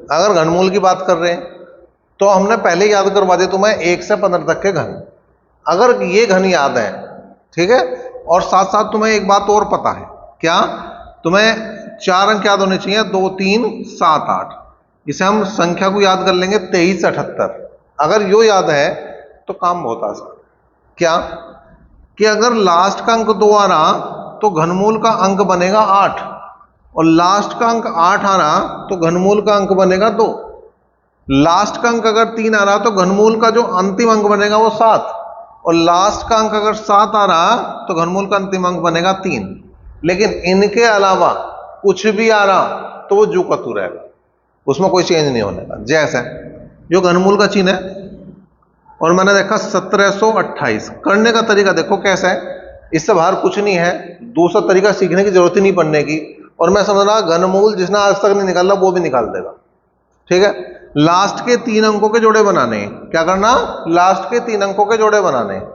अगर घनमूल की बात कर रहे हैं तो हमने पहले याद करवा दिया तुम्हें 1 से 15 तक के घन। अगर ये घन याद है, ठीक है, और साथ साथ तुम्हें एक बात और पता है, क्या? तुम्हें 4 अंक याद होने चाहिए, 2 3 7 8। इसे हम संख्या को याद कर लेंगे 23 से 78। अगर यो याद है तो काम बहुत आसान। क्या कि अगर लास्ट का अंक 2 आ रहा तो घनमूल का अंक बनेगा 8, और लास्ट का अंक 8 आ रहा तो घनमूल का अंक बनेगा 2। लास्ट का अंक अगर 3 आ रहा तो घनमूल का जो अंतिम अंक बनेगा वो 7, और लास्ट का अंक अगर 7 आ रहा तो घनमूल का अंतिम अंक बनेगा 3। लेकिन इनके अलावा कुछ भी आ रहा तो वो जू का तू रहेगा, उसमें कोई चेंज नहीं होने का। जैसे जो घनमूल का चिन्ह है, और मैंने देखा 1728। करने का तरीका देखो कैसा है, इससे बाहर कुछ नहीं है, दूसरा तरीका सीखने की जरूरत ही नहीं पड़ने की। और मैं समझ रहा घनमूल जिसने आज तक नहीं निकाला वो भी निकाल देगा, ठीक है। लास्ट के 3 अंकों के जोड़े बनाने हैं। क्या करना? लास्ट के 3 अंकों के जोड़े बनाने हैं,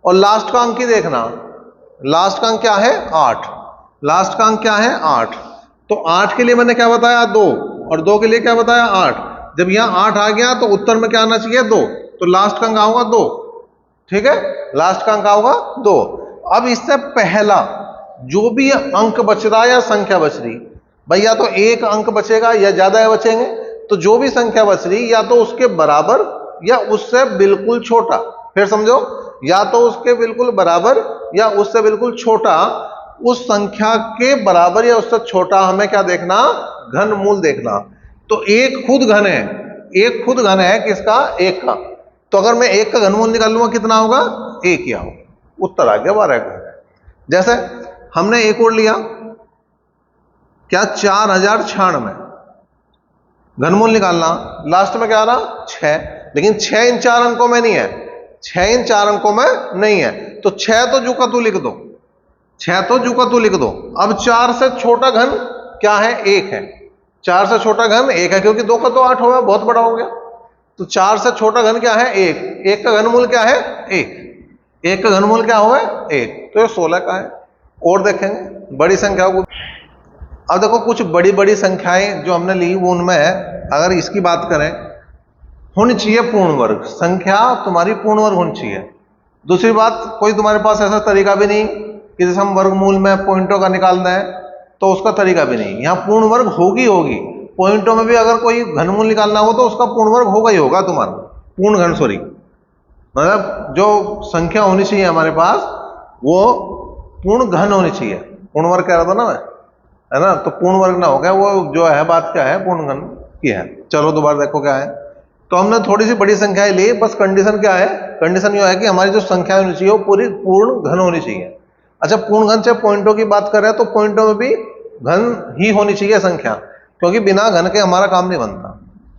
और लास्ट का अंक ही देखना। लास्ट का अंक क्या है? 8। लास्ट का अंक क्या है? 8। तो 8 के लिए मैंने क्या बताया? 2, और 2 के लिए क्या बताया? 8। जब यहां 8 आ गया तो उत्तर में क्या आना चाहिए? 2। तो लास्ट का अंक आऊंगा 2, ठीक है, लास्ट का अंक आऊंगा 2। अब इससे पहला जो भी अंक बच रहा है या संख्या बच रही, भाई या तो एक अंक बचेगा या ज्यादा बचेंगे, तो जो भी संख्या बच रही या तो उसके बराबर या उससे बिल्कुल छोटा। फिर समझो, या तो उसके बिल्कुल बराबर या उससे बिल्कुल छोटा, उस संख्या के बराबर या उससे छोटा हमें क्या देखना? घनमूल देखना। तो एक खुद घन है, एक खुद घन है किसका? 1 का। तो अगर मैं 1 का घनमूल निकाल लूंगा कितना होगा? 1 ही होगा। उत्तर आ गया 12 का। जैसे हमने एक और लिया, क्या? 4096। घनमूल निकालना, लास्ट में क्या आ रहा? 6। लेकिन 6 इन 4 अंकों में नहीं है, 6 इन 4 अंकों में नहीं है, तो 6 तो जू का तू लिख दो, 6 तो जू का तू लिख दो। अब 4 से छोटा घन क्या है? 1 है। 4 से छोटा घन 1 है, क्योंकि 2 का तो 8 हो गया, बहुत बड़ा हो गया। तो 4 से छोटा घन क्या है? 1। 1 का घनमूल क्या है? 1। 1 का घनमूल क्या हुआ? 1। तो ये 16 का है। और देखेंगे बड़ी संख्याओं को। अब देखो कुछ बड़ी बड़ी संख्याएं जो हमने ली वो उनमें अगर इसकी बात करें, होनी चाहिए पूर्ण वर्ग। संख्या तुम्हारी पूर्ण वर्ग होनी चाहिए। दूसरी बात, कोई तुम्हारे पास ऐसा तरीका भी नहीं कि जैसे हम वर्गमूल में पॉइंटों का निकाल दें, तो उसका तरीका भी नहीं। यहां पूर्ण वर्ग होगी होगी। पॉइंटों में भी अगर कोई घनमूल निकालना हो तो उसका पूर्ण वर्ग होगा ही होगा तुम्हारा। पूर्ण घन, सॉरी, मतलब जो संख्या होनी चाहिए हमारे पास वो पूर्ण घन होनी चाहिए। पूर्ण वर्ग कह रहा था ना मैं, है ना? तो पूर्ण वर्ग ना हो गया, वो जो है बात क्या है? पूर्ण घन की है। चलो दोबारा देखो क्या है। तो हमने थोड़ी सी बड़ी संख्याएं ली, बस कंडीशन क्या है? कंडीशन ये है कि हमारी जो संख्या होनी चाहिए वो पूरी पूर्ण घन होनी चाहिए। अच्छा, पूर्ण घन से पॉइंटों की बात कर रहे हैं तो पॉइंटों में भी घन ही होनी चाहिए संख्या, क्योंकि बिना घन के हमारा काम नहीं बनता।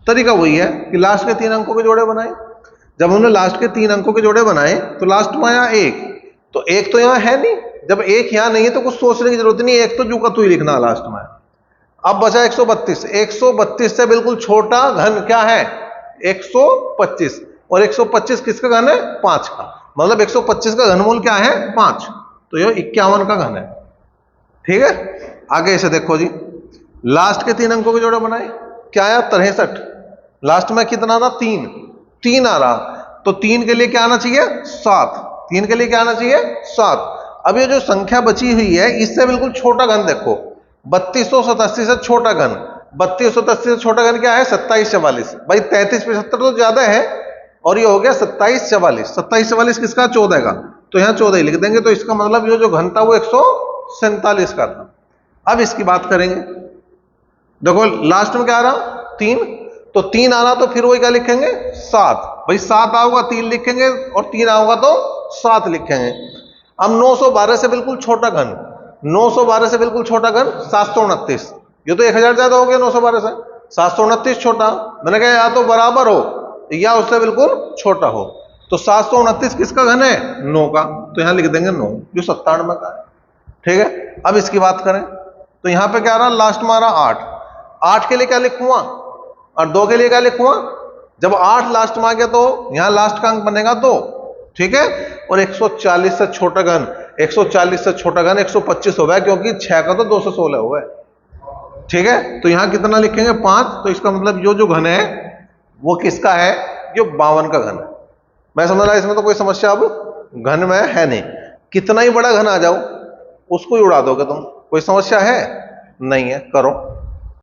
तरीका वही है कि लास्ट के 3 अंकों के जोड़े बनाए। जब हमने लास्ट के 3 अंकों के जोड़े बनाए तो लास्ट में आया 1, तो 1 तो यहां है नहीं। जब 1 यहां नहीं है तो कुछ सोचने की जरूरत नहीं, 1 तो जू का तू ही लिखना लास्ट में। अब बचा 132। 132 से बिल्कुल छोटा घन क्या है? 125। और 125 किसका घन है? 5 का। मतलब 125 का घनमूल क्या है? 5। तो यह 51 का घन है, ठीक है। आगे इसे देखो जी, लास्ट के 3 अंकों के जोड़े बनाए, क्या आया? 63। लास्ट में कितना था? 3 आ रहा, तो 3 के लिए क्या आना चाहिए? 7। 3 के लिए क्या आना चाहिए? 7। अब ये जो संख्या बची हुई है इससे बिल्कुल छोटा घन देखो, 3287 से छोटा घन। 3287 से छोटा घन क्या है? 2744। भाई 3375 तो ज्यादा है, और ये हो गया 2744। 2744 किसका? 14 का। तो यहां 14 ही लिख देंगे। तो इसका मतलब ये जो घन था वो 147 का था। अब इसकी बात करेंगे, देखो लास्ट में क्या आ रहा? 3। तो 3 आ रहा तो फिर वही क्या लिखेंगे? 7। भाई 7 आओगा 3 लिखेंगे, और 3 आओगा तो 7 लिखेंगे। अब 912 से बिल्कुल छोटा घन, 912 से बिल्कुल छोटा घन 729। ये तो 1000 ज्यादा हो गया 912 से। 729 छोटा, मैंने कहा या तो बराबर हो या उससे बिल्कुल छोटा हो। तो 729 किसका घन है? 9 का। तो यहां लिख देंगे 9, जो 97 का है, ठीक है। अब इसकी बात करें तो यहां पे क्या आ रहा? लास्ट में आ रहा 8। 8 के लिए क्या लिखूंगा और 2 के लिए क्या लिखूंगा? जब 8 लास्ट में आ गया तो यहां लास्ट का अंक बनेगा 2, ठीक है। और 140 से छोटा घन, 140 से छोटा घन 125 हो गया, क्योंकि 6 का तो 2 से 16 हो गए, ठीक है, तो यहां कितना लिखेंगे 5, तो इसका मतलब जो जो घन है वो किसका है, जो 52 का घन है। मैं समझ रहा इसमें तो कोई समस्या अब घन में है नहीं। कितना ही बड़ा घन आ जाओ उसको ही उड़ा दोगे तुम, कोई समस्या है नहीं है, करो।